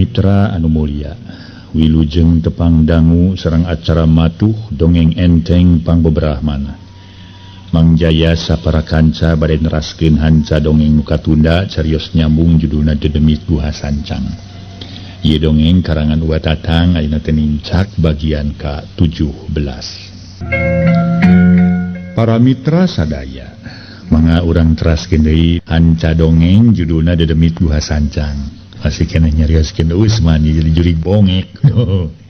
Mitra Anu Mulia Wilujeng tepang dangu serang acara matuh dongeng enteng pangbeberahmana Mangjaya sapara kanca bade neraskeun hanca dongeng muka tunda carios nyambung judulna Dedemit Guha Sancang. Ieu dongeng karangan Uwa Tatang ayeuna teu nincak bagian ka-17. Para mitra sadaya mangga urang teraskeun deui hanca dongeng judulna Dedemit Guha Sancang. Masih kena nyarioskeun Usman jadi jurig bongek.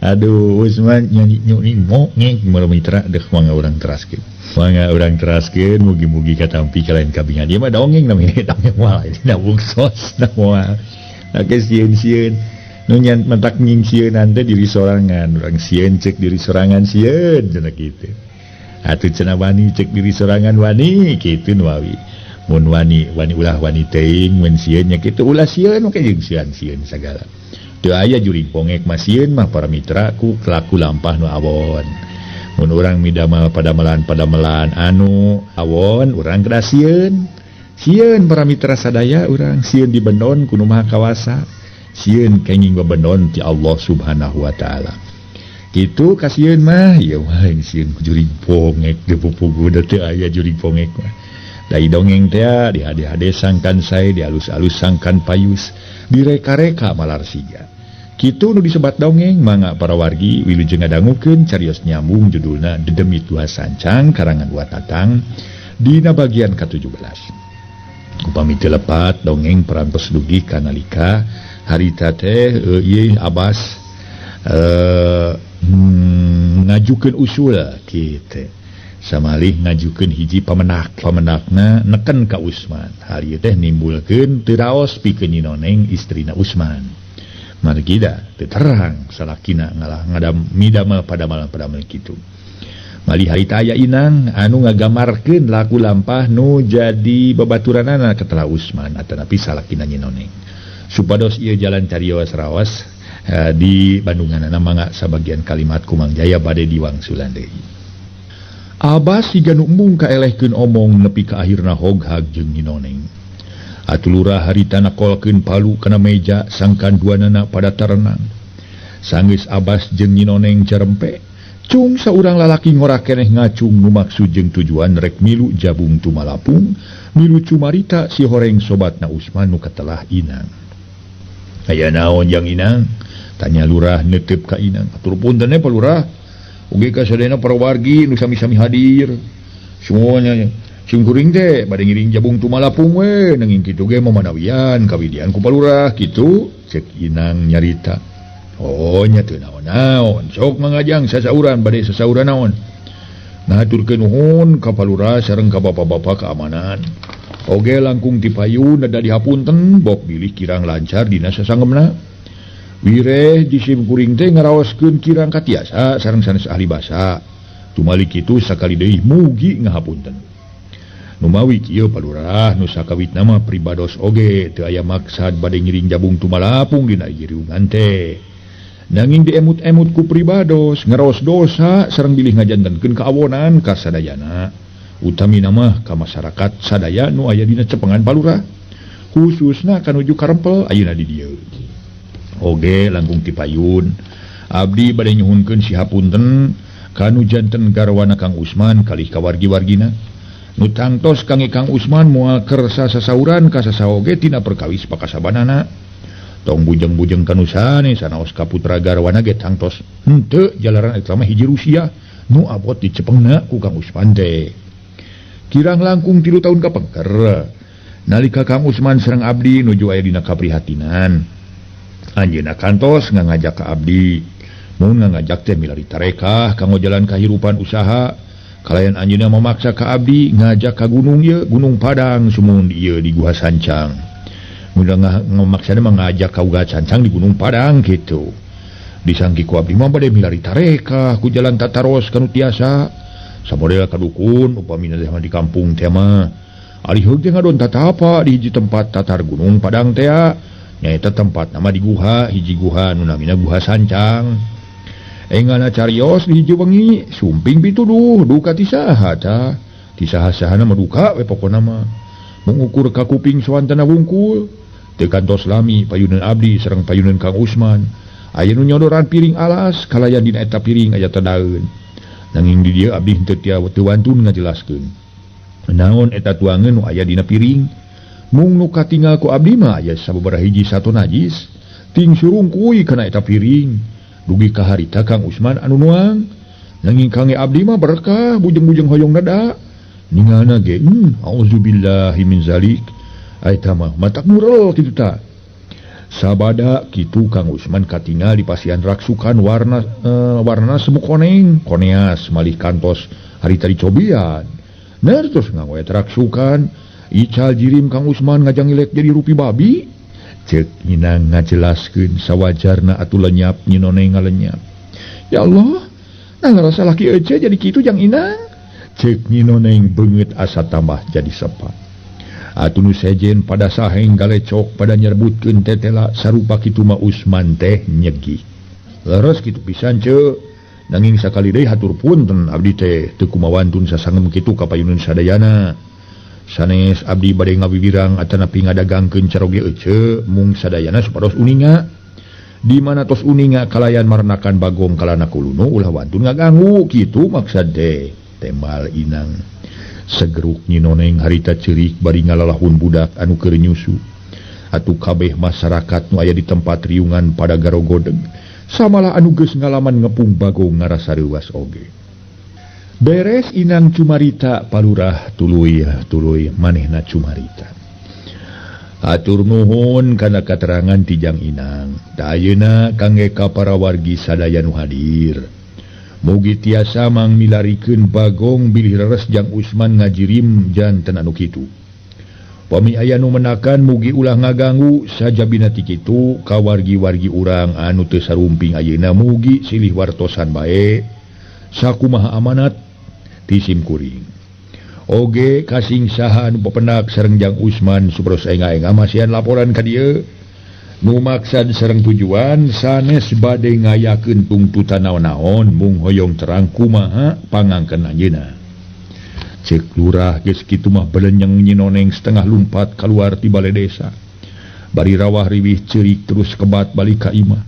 Aduh Usman nyanyi bongek para mitra deh mangga urang teraskeun. Mangga urang teraskeun mugi-mugi katampi ka lain kabingan. Ieu mah dongeng namanya dongeng moal dina bungsos na moal. Ake sieun-sieun nu nyan mentak nying sieunan teh diri sorangan, urang sieun ceuk diri sorangan sieun cenah kitu. Atuh cenah wani ceuk diri sorangan wani kitu nu awi. Mun wani ulah wani teuing mun sieun nya kitu ulah sieun make jeung sieun sagala. Teu aya jurig bongek mah sieun mah para mitra ku kelaku lampah nu awon. Mun urang midamel padamelan anu awon urang kedah sieun. Sieun para mitra sadaya urang sieun dibenon ku Nu Maha Kawasa. Sieun kenging bebenon ti Allah Subhanahu wa taala. Kitu ka sieun mah ieu mah sieun ku jurig bongek teu pupugu teu aya jurig bongek mah. Dai dongeng teh dihade-hade sangkan sae dialus-alus sangkan payus direka-reka malar siga. Kitu nu disebat dongeng mangga para wargi wilujeng ngadangukeun carios nyambung judulna Dedemit Guha Sancang karangan Uwa Tatang dina bagian ka-17. Upami teu lepat dongeng parantos dugi kanalika harita teh ieu Abas ngajukeun usul kitu. Samalih ngajukeun hiji pamenakna neken ka Usman. Hal ieu teh nimbulkeun teu raos pikeun Noneng istrina Usman. Margi da teu terang salakina ngalah midamel padamel kitu. Malih harita aya inang anu ngagamarkeun laku lampah nu jadi babaturanana katela Usman atanapi salakina Noneng. Supados ieu jalan carios raos di Bandunganana mangga sabagian kalimat kumangjaya bade diwangsulan deui. Abas siga nu embung kaelehkeun omong nepi ka akhirna hoghag jeung Noneng. Atulurah harita nakolkeun palu kana meja sangkan duanana pada tarenang. Sanggeus Abas jeung Noneng carempe, cung saurang lalaki ngora keneh ngacung nu maksud jeung tujuan rek milu jabung tumalapung, milu cumarita si horeng sobatna Usman nu katelah Inang. Aya naon jang Inang? Tanya lurah neuteup ka Inang. Atur punten Pak Lurah. Ugi kasadena para wargi nu sami-sami hadir. Semuanya sing kuring teh bade ngiring jabung tumalapung we nanging kitu ge mamanawian kawidian ku palurah kitu cek Inang nyarita. Oh nya teu naon-naon sok mangajang sasauran bade sasauran naon. Ngaturkeun nuhun ka palurah sareng ka bapa-bapa keamanan. Oge langkung ti payun da dihapunten bok bilih kirang lancar dina sasangemna. Wireh jisim kuring teh ngaraoskeun kirang katiasa sareng sanes ahli basa. Tumali kitu sakali deui mugi ngahapunten. Nu mawi kieu Palurah nu sakawitna mah pribados oge teu aya maksad bade ngiring jabung tumalapung dina ieu riungan teh. Nanging diemut-emut ku pribados ngaraos dosa sareng bilih ngajantenkeun kaawonan ka sadayana. Utamina mah ka masyarakat sadaya nu aya dina cepengan Palurah. Khususna kanuju karempel ayeuna di dieu. Oge langkung ti payun abdi bade nyuhunkeun sihapunten kanu janten garwana Kang Usman kalih ka wargi-wargina nu tangtos kangge Kang Usman moal kersa sasauran ka sasaoge tina perkawis pakasabanana. Tong bujeng-bujeng kanu sanes sanaos ka putra garwana ge tangtos henteu jalaran eta mah hiji Rusia nu abot dicepengna ku Kang Usman teh. Kirang langkung 3 taun kapengker nalika Kang Usman sareng abdi nuju aya dina kaprihatinan. Anjeunna kantos ngajak ka abdi mun ngajak teh milari tarekah kanggo jalan kahirupan usaha kalayan anjeunna memaksa ka abdi ngajak ka gunung ieu Gunung Padang sumun ieu di Guha Sancang mun ngamaksana mangajak ka Guha Sancang di Gunung Padang kitu disangki ku abdi mah bade milari tarekah ku jalan tataros kanu tiasa samodel kadukun upamina teh di kampung teh mah ari heug teh ngadon tatapa di hiji tempat tatar Gunung Padang teh nyaeta tempat nama di guha hiji guha nu namina Guha Sancang. Engana carios di hiji wengi sumping pituduh duka ti saha tah ti saha-sahana mah duka we pokona mah mengukur ka kuping sawantana wungkul tekantos lami payunan abdi sareng payunan Kang Usman aya nu nyodoran piring alas kalayan dina eta piring aya tadaeun nanging di dieu abdi henteu teu wantun ngajelaskeun naon eta tuangeun nu aya dina piring mung nu katinggal ku abdi mah aya sababaraha hiji sato najis ting surung kuy kana eta piring dugi ka harita Kang Usman anu nuang nanging kangge abdi mah berkah bujeng-bujeng hoyong dada ningalna ge auzubillahi min zalik eta mah matak murel kitu ta sabada kitu Kang Usman katinggal di pasian raksukan warna semu koneas malih kantos harita dicobian terus ngawe raksukan ical jirim Kang Usman ngajangilek jadi rupi babi cek Inang ngajelaskeun sawajarna atuh lenyap nyinoneng ngalenyap ya Allah ngarasa laki ece jadi kitu jang Inang cek nyinoneng beungeut asa tambah jadi sepat atuh nu sejen pada saheng galecok pada nyerbutkeun tetela sarupa kitu mah Usman teh nyegi leres kitu pisan ceuk nanging sakali deui hatur punten abdi teh teu kumawantun sasangem kitu ka payunan sadayana sanes abdi bade ngabibirang atanapi ngadagangkeun caroge ece mung sadayana supados uninga di mana tos uninga kalayan marenakan bagong kalana kuluno ulah wantun ngaganggu kitu maksad teh tembal Inang segeruk nyinoneng harita ceurik bari ngalalahun budak anu keur nyusu atuh kabeh masyarakat nu aya di tempat riungan pada garogodeg samalah anu geus ngalaman ngepung bagong ngarasa reuwas oge beres Inang cumarita palurah tuluy manehna cumarita atur nuhun kana katerangan ti Jang Inang da ayeuna kangge ka para wargi sadaya nu hadir mugi tiasa mangmilarikeun bagong bilih leres Jang Usman ngajirim janten anu kitu pami aya nu menakan mugi ulah ngaganggu sajabina ti kitu ka wargi-wargi urang anu teu sarumping ayeuna mugi silih wartosan bae sakumaha amanat ti simkuring oge kasing saha anu pependak sareng Jang Usman supados enga-enga masihan laporan ka dieu nu maksad sareng tujuan sanes bade ngayakeun tungtutan naon-naon mung hoyong terang kumaha pangangkeun ayeuna cek lurah geus kitu mah belenyeng nyinoneng setengah lumpat kaluar ti balai desa bari rawah riwih ceurik terus kebat balik ka imah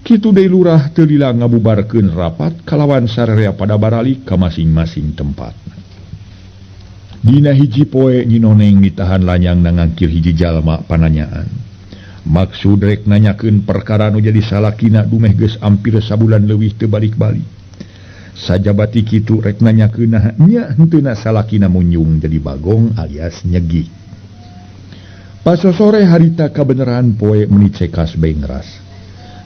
kitu deui lurah teu lila ngabubarkeun rapat kalawan sararea pada baralik ka masing-masing tempatna dina hiji poe nyinoneng ditahan lanyang nangangkir hiji jalma pananyaan maksud rek nanyakeun perkara nu jadi salakina dumeh geus ampir sabulan leuwih teu balik-balik sajabati kitu rek nanyakeun nya henteu salakina munyung jadi bagong alias nyegi pas sore harita kabeneran poe menit cekas bae ngeras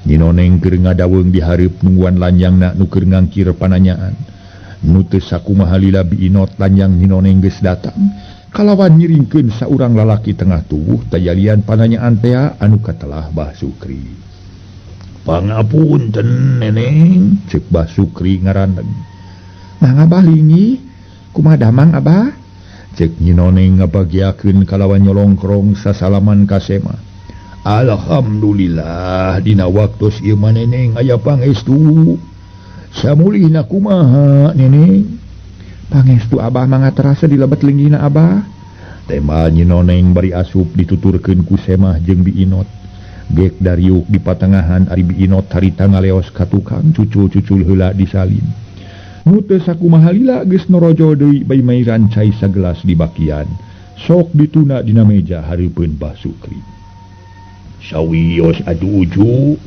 nyinoneng keur ngadaweung di hareup nungguan lanjangna nu keur ngangkir pananyaan nu teu sakumaha lila biinot lanjang nyinoneng geus datang kalawan nyiringkeun saurang lalaki tengah tubuh tayalian pananyaan tea anu katelah Bah Sukri pangapunten neneng cek Bah Sukri ngarandeg mang Abah lingi kumaha damang Abah cek nyinoneng ngabagiakeun kalawan nyolongkrong sasalaman kasema alhamdulillah dina waktos ieu maneneng aya pangestu samulihna kumaha neneng pangestu Abah mangga terasa dilebet linggina Abah tembal nyinoneng bari asup dituturkeun ku Semah jeung Biinot gek dariuk di patengahan ari Biinot harita ngaleos ka tukang cucul-cucul heula disalin nu teu sakumaha lila geus norojo deui bayi mairan cai sagelas di bakian sok dituna dina meja hareupeun Bah Sukri sawios atuh uju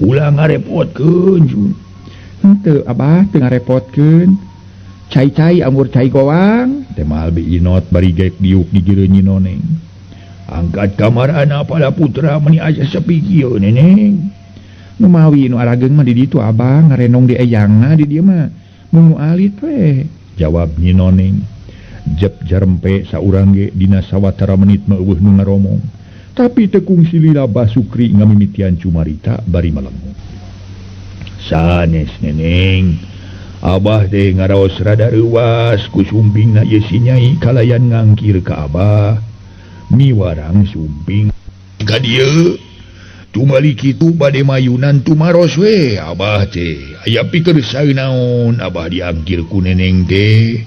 ulah ngarepotkeun henteu Abah teu ngarepotkeun cai-cai amur cai goang temal Biinot bari gek diuk di jeureun nyinoneng angkat kamarana pada putra meni aja sepi kieu neneng nu mawi nu arageung mah di ditu Abah ngarenong di eyangna di dieu mah mung alit we jawab nyinoneng jep jarempe saurang ge dina sawatara menit mah eueuh nu ngaromong tapi teu kungsi lila Bah Sukri ngamimitian cumarita bari melemu sanes neneng Abah teh ngaraos rada reuwas ku sumpingna ye si Nyai kalayan ngangkir ka Abah miwarang sumping ka dieu tumali kitu bade mayunan tumaros we Abah teh aya pikeun saeunaon Abah diangkir ku neneng teh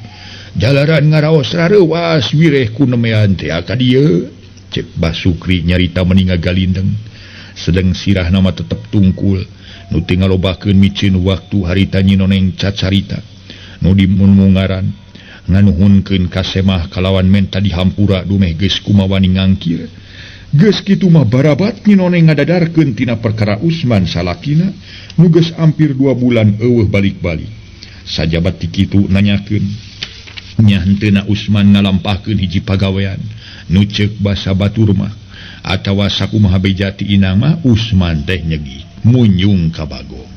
jalaran ngaraos rareuwas wireh ku nemean teh ka dieu cek Basukri nyarita meninga galindeng sedang sirah nama tetep tungkul nu tinggal lobakeun micin waktu harita Nyi Noneng cacarita nu dimunmungaran nganuhunkeun kasemah kalawan menta dihampura dumeh geus kumawani ngangkir geus kitu mah barabat Nyi Noneng ngadadarkeun tina perkara Usman salakina nu geus hampir 2 bulan eueuh balik-balik sajabat ti kitu nanyakeun nya henteuna Usman ngalampahkeun hiji pagawean nu ceuk basa batur mah atawa sakumaha beja ti inang mah Usman teh nyegi munyung ka Bagong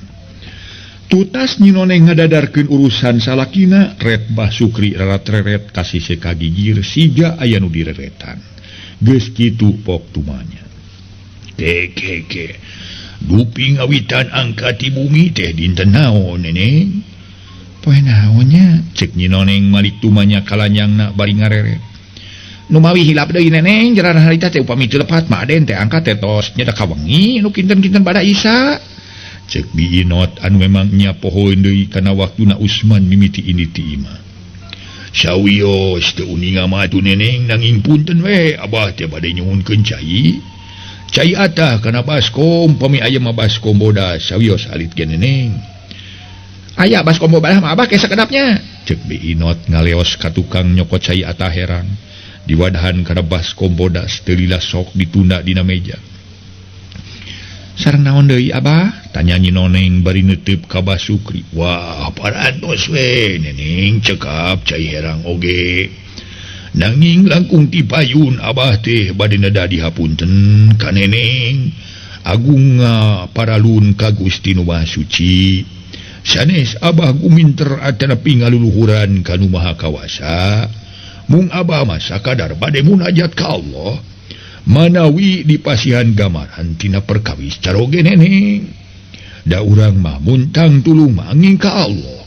tutas Nyi Noneng ngadadarkeun urusan salakina ret Basukri rarat-reret kasih sekagigir siga aya nu direretan geus kitu pok tumanya keke dupi ngawitan angkat ti bumi teh dinten naon neneng poe naonnya cek Nyi Noneng malik tumanya kalanyangna bari ngareret nu mawi hilap deui neneng jarana harita teh upami teu lepat mah aden teh angkat teh tos nya da kawengi nu kinten-kinten bada Isa cek Bi Inot anu memang nya pohoeun deui kana waktuna Usman mimiti ini ti imah sawios teu uninga mah atuh neneng nanging punten we abah teh bade nyuhunkeun cai atah kana baskom pami aya mah baskom bodas sawios alit ge neneng aya baskom bodas mah abah ke sakedapnya cek Bi Inot ngaleos ka tukang nyokot cai atah herang diwadahan kana baskom bodas teu lila sok ditunda dina meja sareng naon deui abah tanya Nyi Noneng bari neuteup ka Basukri wah parantos we neneng cekap cai herang oge nanging langkung ti payun abah teh bade neda dihapunten ka neneng agung paralun ka Gusti Nu Maha Suci sanes abah guminter atanapi ngaluluhuran ka Nu Maha Kawasa mung abah mah sakadar bade munajat ka Allah manawi dipasihan gamaran tina perkawis caroge neneng da urang mah muntang tulung mah angin ka Allah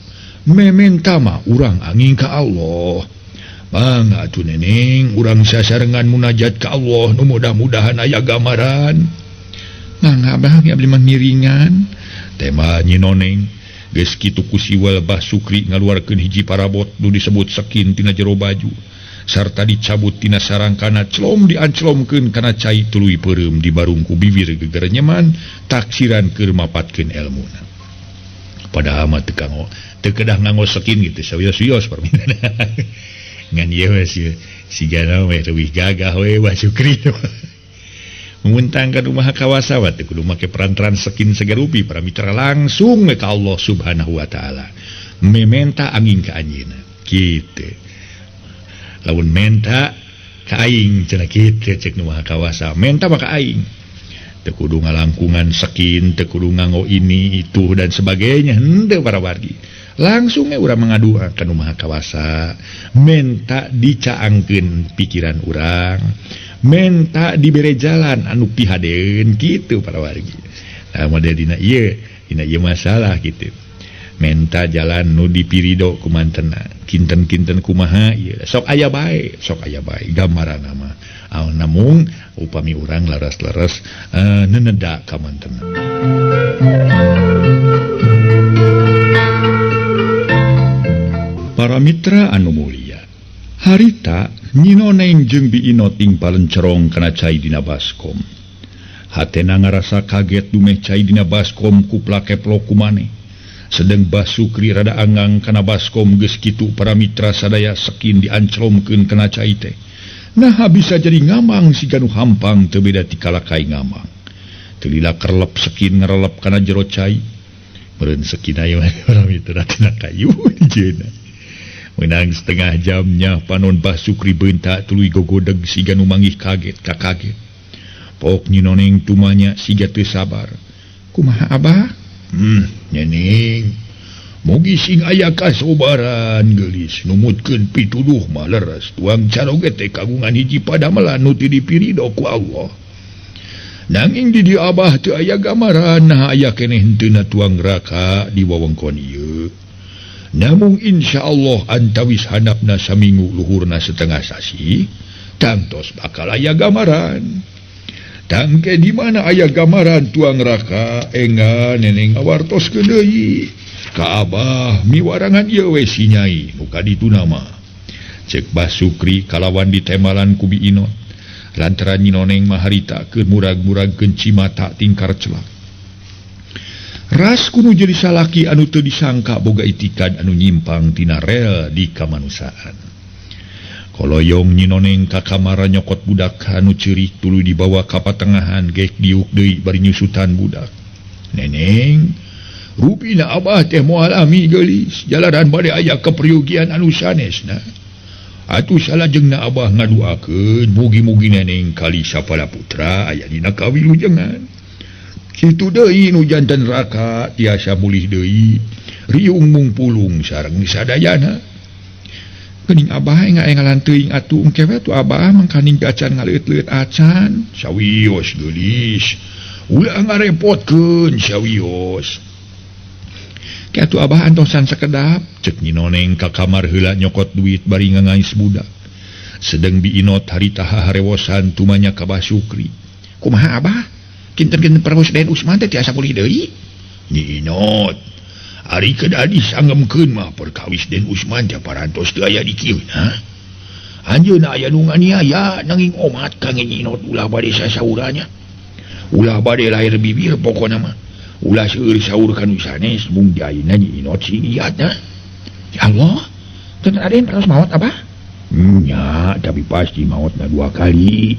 mementa mah urang angin ka Allah bang atuh neneng urang sasarengan munajat ka Allah nu mudah-mudahan aya gamaran mang abah ya beli mah miringan tema Nyi Noneng geus kitu ku siwal Basukri ngaluarkeun hiji parabot nu disebut sekin tina jero baju sarta dicabut tina sarangkana celom dianclomkeun kana cai tuluy peureum di barungku bibir geger nyeman taksiran keur mapatkeun elmuna padahal mah teu kedah nganggo sekin gitu sawios-wios perminan ngan ieu sigana we leuwih gagah we Basukri muntang ka Maha Kawasa teh kudu make peran-peran sekin segarupi para mitra langsung ka Allah Subhanahu wa taala mementa angin ka anjeunna kitu lamun menta ka aing cenah kitu cek Nu Maha Kawasa menta mah ka aing teu kudu ngalangkungan sekin teu kudu nganggo ini itu dan sebagainya henteu para wargi langsung urang mangadu ka Nu Maha Kawasa menta dicaangkeun pikiran urang menta dibere jalan anu pihadeun kitu para wargi nah model dina ieu masalah kitu menta jalan nu dipirido ku mantenna kinten-kinten kumaha ieu sok aya bae gambaranna mah namung upami urang laras-laras neneda ka mantenna para mitra anu mulia harita Nyi Noneng jeung Bi Inot ting palencerong kana cai dina baskom hatena ngarasa kaget dumeh cai dina baskom ku plakeplok kumaneh sedang Basukri rada anggang kana baskom geus kitu para mitra sadaya sekin dianclomkeun kana cai teh nah bisa jadi ngamang siga nu hampang teu beda ti kalakai ngamang teu lila kerlep sekin ngarelep kana jero cai meureun sekin aya para mitra tina kayu dijeuna menang setengah jamnya panon Basukri beunta tuluy gogodeg siga nu manggih kaget pok Nyi Noneng tumanya siga teu sabar kumaha abah nyeneng mugi sing aya kasobaran geulis numutkeun pituduh mah leres tuang caroge teh kagungan hiji padamelan nu teu dipirido ku Allah nanging di dieu abah teu aya gambaran nah aya keneh henteuna tuang neraka di wewengkon ieu namun insyaallah antawis handapna saminggu luhurna setengah sasi tangtos bakal aya gambaran tangke di mana aya gambaran tuang neraka enga neneng awartoskeun deui ka abah miwarangan ieu we si Nyai nu kaditu nama cek Basukri kalawan ditemalan ku Bi Inot lantaran Nyinoneng maharita ke murag-murag genci mata tingkar celak. Ras kuno jadi salaki anu teu disangka boga itikad anu nyimpang tina rel di kamanusaan. Koloyong Nyinoneng ka kamar nyokot budak anu ceurik tuluy dibawa ka patengahan gek diuk deui bari nyusutan budak. Neneng, rupina abah teh moal ami geulis jalaran bade aya kepriugian anu sanesna. Atuh salajengna abah ngaduakeun mugi-mugi neneng kali sapala putra aya dina kawilujengan. Kitu deui nu janten raka tiasa mulih deui riung mungpulung sareng sadayana. Geuning abah ngaengalan teuing atuh engke we tu abah mangkaning acan ngaleut-leut acan sawios geulis. Ulah ngarepotkeun sawios. Ki atuh abah antosan sakedap ceuk Nyinoneng ka kamar heula nyokot duit bari ngangais budak. Sedeng biinot harita harewosan tumanya ka Bah Sukri. Kumaha abah? Kinten-kinten perwos Den Usman teh tiasa pulih deui. Nyi Inot, ari kedah disangemkeun mah perkawis Den Usman teh parantos teu aya di kieuna. Anjeunna aya nu nganiaya nanging omat ka Nyi Inot ulah bade sasauranya. Ulah bade lahir bibir pokona mah. Ulah seueur saur kanu sanes mung jaina Nyi Inot siniatna. Ya Allah, teu Raden parantos maot abah? Nya, tapi pasti maotna 2 kali.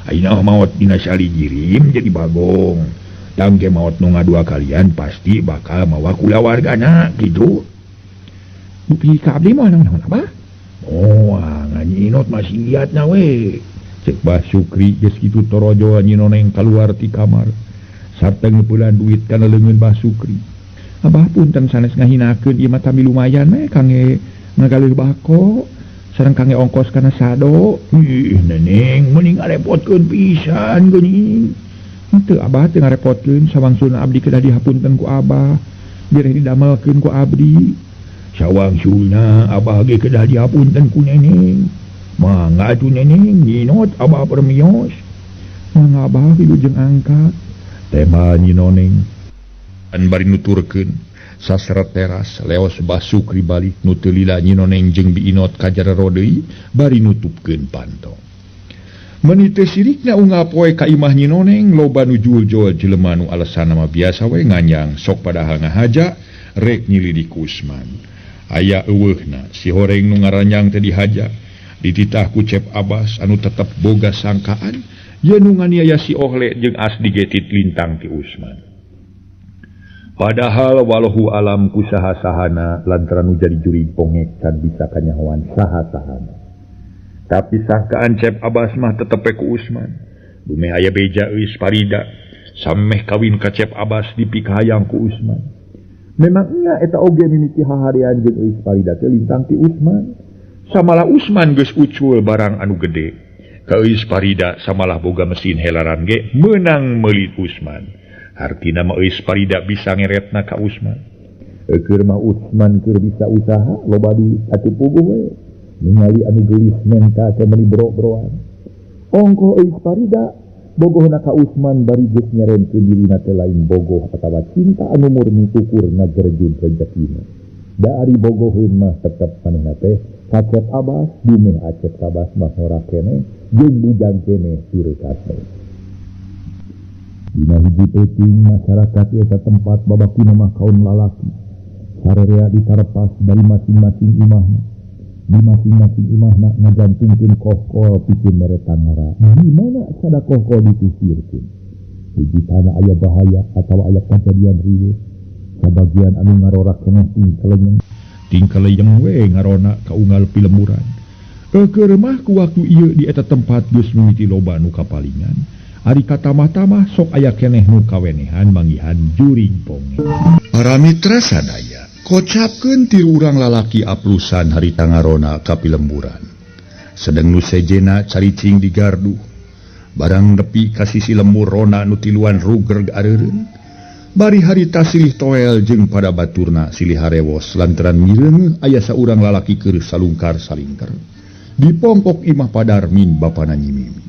Aina maot dina sali jirim jadi bagong. Tangke maot nu ngadua kalian pasti bakal mawa kula wargana gitu. Dupi ka abdi mah naon apa? Oh, Nyi Inot masih liatna we. Cek Bah Sukri geus kitu torojo Nyinoneng kaluar ti kamar. Sarta ngeupulan duit kana leungeun Bah Sukri. Abah punten sanes ngahinakeun ieu mah tami lumayan we kangge ngagalih bako. Sareng kangge ongkos kana sado. Ih, Neneng mending ngarepotkeun pisan geuning. Henteu abah teu ngarepotkeun sawangsuna abdi kedah dihapunten ku abah. Biar didamelkeun ku abdi. Sawangsuna abah ge kedah dihapunten ku Neneng. Mangga atuh Neneng, Nyinot abah permios. Mangga abah wilujeng angkat. Tema Nyinoneng. An bari nuturkeun saseret teras leos Bah Sukri balik nu teu lila Nyinoneng jeung biinot ka jarero deui bari nutupkeun pantong. Meuni teu sirikna unggal poe ka imah Nyinoneng loba nu juul-juul jelema nu alesana mah biasa we nganyang sok padahal ngahaja rek nyilidik Usman. Aya eueuhna si horeng nu ngaranjang teh dihaja dititah ku Cep Abbas anu tetep boga sangkaan yen nu nganiaya si Ohle jeung asdi getit lintang ti Usman. Padahal walahu alam ku saha-sahana lantaran jadi juri pongek can bisa kanyahoan saha-sahana. Tapi sangkaan Cep Abbas mah tetep ku Usman. Dumeh aya beja eus Parida sameh kawin ka Cep Abbas dipikahayang ku Usman. Memang nya eta oge mimiti haharian jeung eus Parida teh lintang ti Usman. Samalah Usman geus ucul barang anu gede. Ka eus Parida samalah boga mesin helaran ge meunang meulit Usman. Artina mah eus Parida bisa ngeretna ka Usman. Keur mah Usman keur bisa usaha loba di atuh puguh we. Ningali anu geulis menta teh meuli bro-broan. Ongko eus Parida bogohna ka Usman bari geus nyarenkeun dirina teh lain bogoh atawa cinta anu murni tukur ngagerjun rejekina. Da ari bogoheun mah tetep manehna teh ka Cep Abbas dumeh Cep Abbas mah ora keneh jeung bujang keneh sireukasna. Dina hiji peuting masyarakat eta tempat babakuna mah kaum lalaki. Sararea ditarepas dari masing-masing imahna. Di masing-masing imahna ngagantungkeun kohkol pikeun mere tangara. Di mana sada kohkol dipisirkeun. Hiji tana aya bahaya atawa aya kajadian riweuh. Sabagian anu ngarorak keneh tingkaleyeng we ngarona ka unggal pilemuran. Keur mah ku waktu ieu di eta tempat geus mimiti loba nu kapalingan. Ari katamah-tamah sok aya keneh nu kawenehan manggihan juring ponge. Para mitra sadaya, kocapkeun ti urang lalaki aplusan harita ngarona ka pilemburan. Sedeng nu sejena caricing di gardu. Barang nepi ka sisi lembur rona nu tiluan ruger areureun. Bari harita silih toel jeung pada baturna silih harewos lantaran mireun aya saurang lalaki keur salungkar-salingker. Dipompok imah Padarmin bapana Nyi Mimi.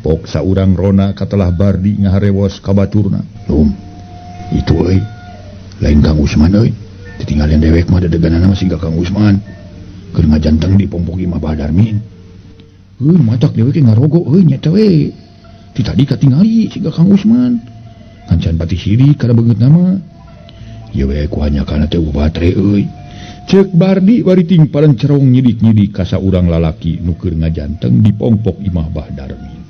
Pok saurang rona katelah bardi ngaharewos ka baturna. Itu euy. Lain Kang Usman euy. Ditinggalin dewek mah dedeganana masih Kang Usman. Keur ngajanteng di pompok imah Padarmin. Matak dewe ke ngarogo nyata we. Ti tadi katingali siga Kang Usman. Kancan pati sirik kana beungeut nama. Ieu we ku hanya kana teh batre euy. Cek Bardi bari timpalan cerong nyidik-nyidik ka saurang lalaki nu keur ngajanteng di pongpok imah Bahdarmin.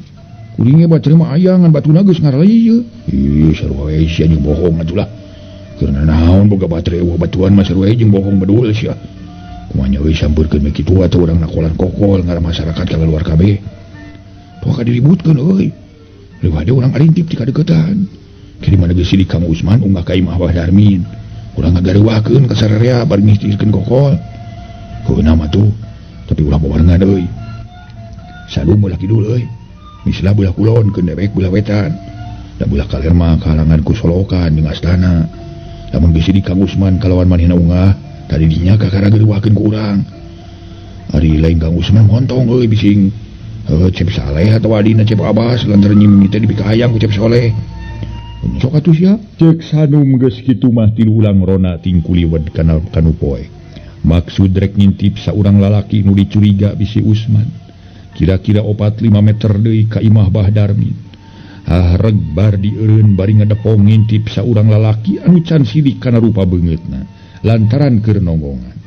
Kuring ge batre mah aya ngan batuna geus ngaralieu. Ih sarua we sia jeung bohong atuh lah. Keur naon boga batre eueuh batuan mah sarua jeung bohong bedul sia. Kumanya we sampeurkeun we kitu atuh urang nakolan kokol ngara masyarakat ka luar kabeh. Poka diributkeun euy. Leuwih urang arintip ti kadeukeutan. Kiriman geus si Kang Usman unggah ka imah Bahdarmin. Urang ngagareuwakeun ka sararea bari ngistirkeun kokol. Heuna mah tuh, tapi urang babarengan euy. Sadung belah kidul euy. Mislah belah kulon keun dewek belah wetan. Da belah kaler mah kahalangan ku solokan jeung astana. Lamun geus si Kang Usman kalawan manehna unggah, tadi dinya kakarageureuwakeun ku urang. Ari lain Kang Usman montong euy bising. Cep Saleh atau adina Cep Abbas lantaran nyimimi teh dibikahayang ku Cep Soleh. Sok atuh sia. Cek Sanum geus kitu mah tilu ulang rona tingku liwed kana kanu poe. Maksud rek ngintip saurang lalaki nu dicuriga bisi Usman. Kira-kira 4-5 meter deui ka imah Bahdarmin. Hareg Bardi eureun bari ngadepong ngintip saurang lalaki anu can sidik kana rupa beungeutna lantaran keur nonggongan.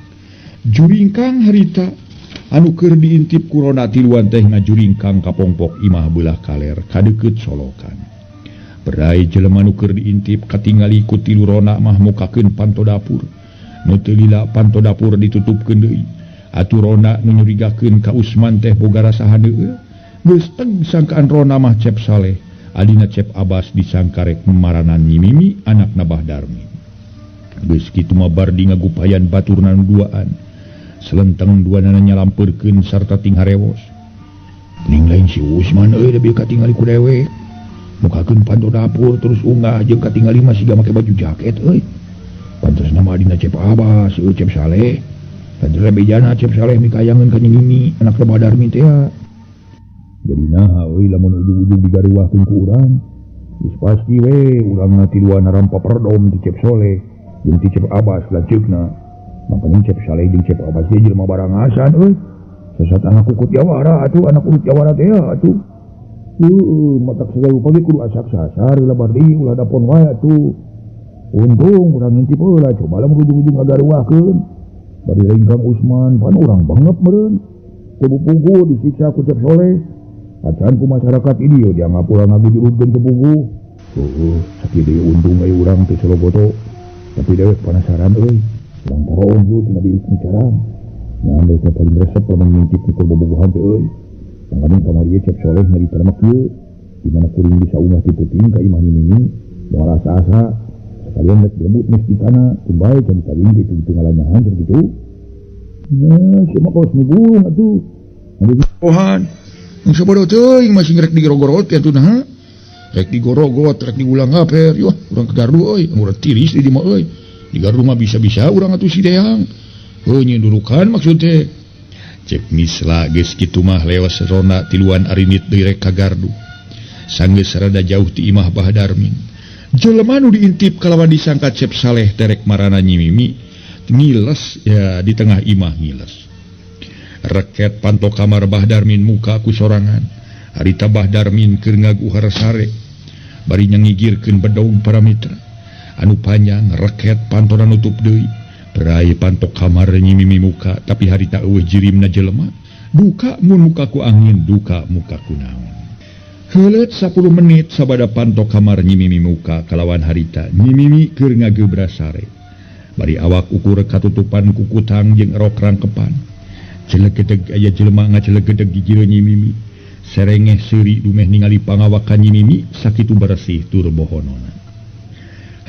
Juringkang harita anu keur diintip ku rona tiluan teh ngajuringkang ka pongpok imah belah kaler kadeukeut solokan. Berai jelema nu keur diintip katingali ku tilu rona mah mukakeun panto dapur. Nu teu lila panto dapur ditutupkeun deui. Atuh rona nu nyurigakeun ka Usman teh boga rasa handeueu. Geus teg sangkaan rona mah Cep Saleh, adina Cep Abbas disangka rek maranan nyimimi anakna Bahdarmin. Geus kitu mah Bardi ngagupayan baturna nu duaan. Selenteng duanana nyalampeurkeun sarta ting harewos. Ning lain si Usman euy lebih katingali ku dewek. Mukakeun panto dapur terus unggah jeung katingali mah siga make baju jaket euy. Pantes nama adina Cep Abbas euy Cep Saleh. Dan lebejana Cep Saleh mikayangeun ka nyimimi anakna Bahdarmin teh. Jadi naha euy lamun ujung-ujung digaruwahkeun ku urang. Geus pasti we urangna tiluan rampa perdom ti Cep Saleh jeung ti Cep Abbas lanceukna. Makanya Cep Saleh jeung Cep Abbas ge jelema barangasan euy. Sesat anak ukut Jawara atuh anak urut Jawara teh atuh. Matak segala pagi kudu asak sasar ulah Bardi ulah dapon wae atuh. Untung urang ngintip heula coba lamun ujung-ujung ngagareuwahkeun. Bari lain Kang Usman pan urang bangep meureun. Teu punggu disiksa ku Cep Saleh. Acan ku masyarakat ieu dianggap urang ngagujurudkeun teu punggu. Sakieu deui untung aya urang teu sologoto. Tapi dewek penasaran euy. Urang taroong ieu tina bilik bicaraan. Ngan teh paling resep lamun ngintip ku bobogohan teh euy. Panggadang kamari Cep Saleh nyarita mah kieu. Di mana kuring bisa unggah ti puting ka imah nyimimi moal asa-asa sekalian rek direbut mistikana kumbay can kawin di tungtung-alanyahan kitu. Nah, sia mah kaos nubung atuh. Anu pohan. Nu sabodo teuing masih rek digorogorot atuh nah. Rek digorogot, rek diulang ngaper. Yo, urang kegardu euy, urang tiris di mah euy. Di gardu mah bisa-bisa urang atuh si deang. Heuh nya durukan maksud teh. Cek misla geus kitu mah leos rona tiluan arinit deui rek ka gardu. Sanggeus rada jauh ti imah Bahdarmin. Jelema nu diintip kalawan disangka Cep Saleh terek marana nyimimi ngiles ya di tengah imah ngiles. Reket panto kamar Bahdarmin muka ku sorangan. Harita Bahdarmin keur ngaguhar sare. Bari nyangigirkeun bedog para mitra. Anu panjang reket pantona nutup deui. Berai pantok kamar nyimimi muka tapi harita eueuh jirimna jelema. Duka mun muka ku angin, duka muka ku naon. Heuleut 10 menit sabada pantok kamar nyimimi muka kalawan harita nyimimi keur ngagebra sare. Bari awak ukur katutupan ku kutang jeung rok rangkepan. Celegedeg aya jelema ngacelegedeg di jero nyimimi. Serengeh seuri dumeh ningali pangawakan nyimimi sakitu bersih tur bohonona.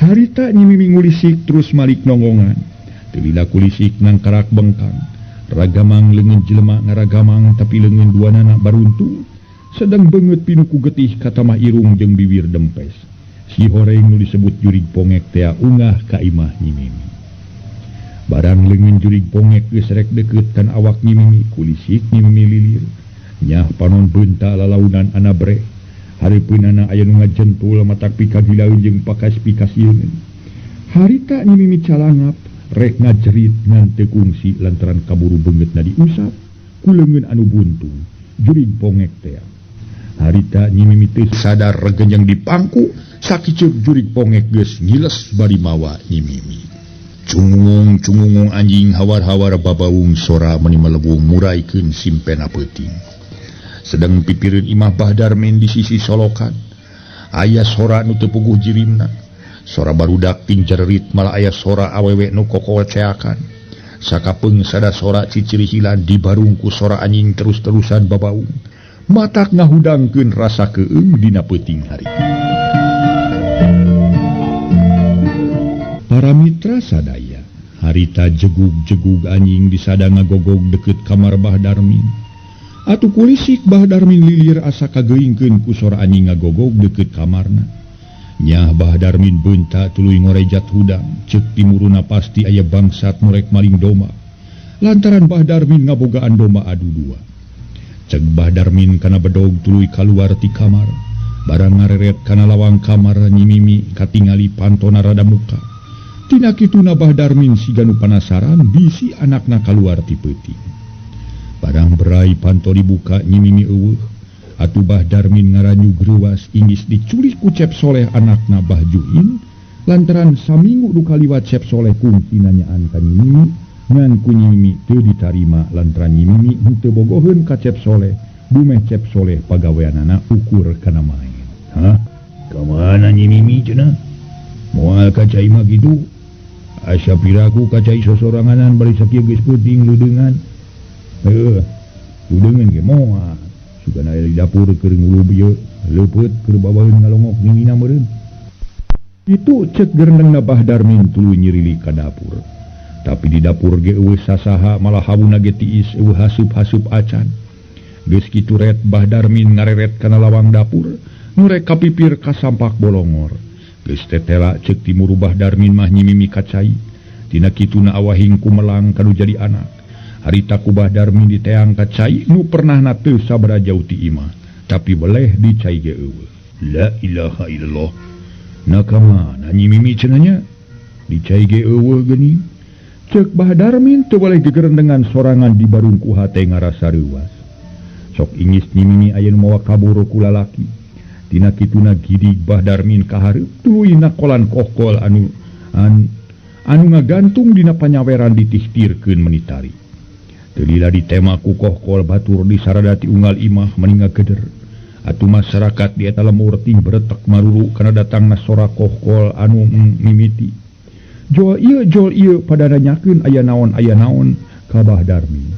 Harita nyimimi ngulisik terus malik nonggongan. Teu kulisik nang karak bengkang. Ragamang leungeun jelema ngaragamang tapi leungeun duanana baruntung. Sedang beungeut pinuku getih kata mah irung jeung bibir dempes. Si horeng nu disebut jurig pongek teh unggah ka imah nyimimi. Barang leungeun jurig pongek geus rek deukeut kan awak nyimimi kulisik nyimimi lilir. Nyah panon beunta lalaunan anabre. Hareupeunana aya nu ngajentul matak pikagilaeun jeung pakas-pikas yeungeun. Harita nyimimi calangap rek ngajerit ngan teu kungsi lantaran kaburu beungeutna diusap ku leungeun anu buntung. jurig pongek teh harita nyimimi teh sadar regenjang dipangku sakicuk jurig pongek geus ngiles bari mawa nyimimi cungung anjing hawar-hawar babaung sora meni melebung muraikeun simpena peuting sedang pipireun Imah Bahdar men di sisi solokan aya sora nu teu puguh jirimna sora barudak ting jererit malah aya sora awewe nu kokoceakan sakapeung sada sora ciciri hilan dibarung ku sora anjing terus-terusan babaung matak ngahudangkeun rasa keung dina peuting hari para mitra sadaya harita jegug anjing di sada ngagogog deket kamar Bahdarmin atuh kulisik Bahdarmin lilir asa kageingkeun ku sora anjing ngagogog deket kamarna nyah Bahdarmin beunta tuluy ngorejat hudang ceuk timuruna pasti aya bangsat murek maling domba lantaran Bahdarmin ngabogaan domba adu dua cek Bahdarmin kana bedog tuluy kaluar ti kamar barang ngareret kana lawang kamar nyimimi katingali pantona rada muka tina kituna Bahdarmin siganu panasaran bisi anakna kaluar ti peuting barang berai panto dibuka nyimimi eueuh atuh Bahdarmin ngaranyu greuwas inggis diculik ku Cep Soleh anakna Bahjuin lantaran saminggu du kaliwat Cep Soleh kungsi nanyaan ka nyimimi ngan ku nyimimi teu ditarima lantaran nyimimi henteu bogoheun ka Cep Soleh dumeh Cep Soleh pagaweanana ukur kana main hah kamana nyimimi cenah moal ka cai mah kitu asa piraku kacai sosoranganan bari sakieu geus peuting ludeungan ludeungan ge moal sugana aya di dapur keur ngulup ieu leupeut keur babaeun ngalongok ningina meureun itu cek gerendengna Bahdarmin tuluy nyirili ka dapur tapi di dapur ge eueuh sasaha malah hawuna ge tiis eueuh hasup-hasup acan geus kitu ret Bahdarmin ngareret kana lawang dapur nu rek kapipir ka sampak bolongor geus tetela ceuk timuru Bahdarmin mah nyimimi kacai tina kituna awahing kumelang kanu jadi anak harita ku Bahdarmin diteang kacai nu pernahna teu sabaraha jauh ti imah tapi beleh dicai ge eueuh la ilaha illallah nakamana nyimimi cenanya dicai ge eueuh geuning ceuk Bahdarmin teu boleh gegerendengan sorangan di barung ku hate ngarasa reuwas sok ingis nyimimi aya nu mawa kabur ku lalaki tina kituna gidig Bahdarmin kahareup tuluy nakolan kokol anu ngagantung dina panyaweran ditihtirkeun menitari teu lila ditema ku kokol batur di saradati unggal imah meninga geder atuh masyarakat di eta lemur ting beretek maruru kana datangna sora kokol anu mimiti jol ieu pada nanyakeun aya naon ka Bahdarmin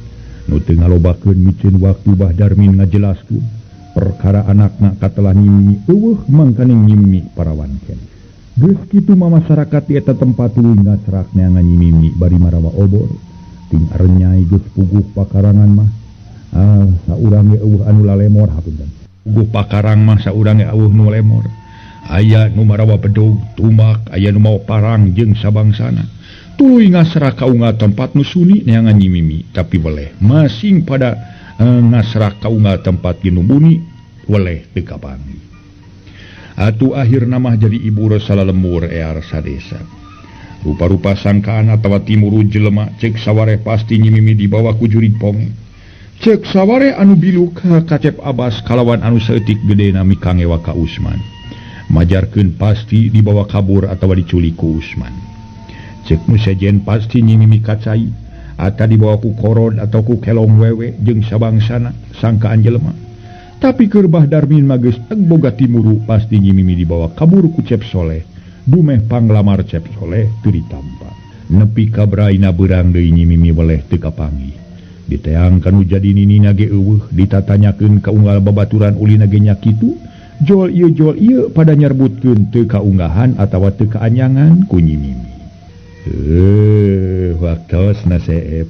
nu teu ngalobakeun micin waktu Bahdarmin ngajelaskeun perkara anakna katelah nyimimi eueuh mangkaning nyimimi parawan ken geus kitu mah masyarakat di eta tempat tuluy ngacrak neangan nyimimi bari marawa obor ting arenyai geus puguh pakarangan mah saurang ge eueuh anu lalemor hapunten puguh pakarang mah saurang ge eueuh nu lemor aya nu marawa bedog tumak aya nu mawa parang jeung sabangsana tuluy ngasrah ka unggal tempat nu suni neangan nyimimi tapi boleh masing pada ngasrah ka unggal tempat ginu buni weleh teu kapanggih atuh akhirna mah jadi ibu rasa lemur ear sadesa rupa-rupa sangkaan atawa timuru jelema cek sawareh pasti nyimimi dibawa ku jurig ponge cek sawareh anu biluk ka Cep Abbas kalawan anu saeutik gedena mikangewa ka Usman majarkeun pasti dibawa kabur atawa diculik ku Usman cek nu sejen pasti nyimimi kacai ata dibawa ku korod atau ku kelong wewe jeung sabangsana sangkaan jelema tapi keur Bahdarmin mah geus boga timuru pasti nyimimi dibawa kabur ku Cep Soleh dumeh panglamar Cep Soleh teu ditampa nepi ka braina beurang deui nyimimi weleh teu kapanggih diteang kanu jadi ninina ge eueuh ditatanyakeun ka unggal babaturan ulina ge nya kitu jol ieu pada nyerbutkeun teu kaunggahan atawa teu kaanyangan ku nyimimi waktos na seep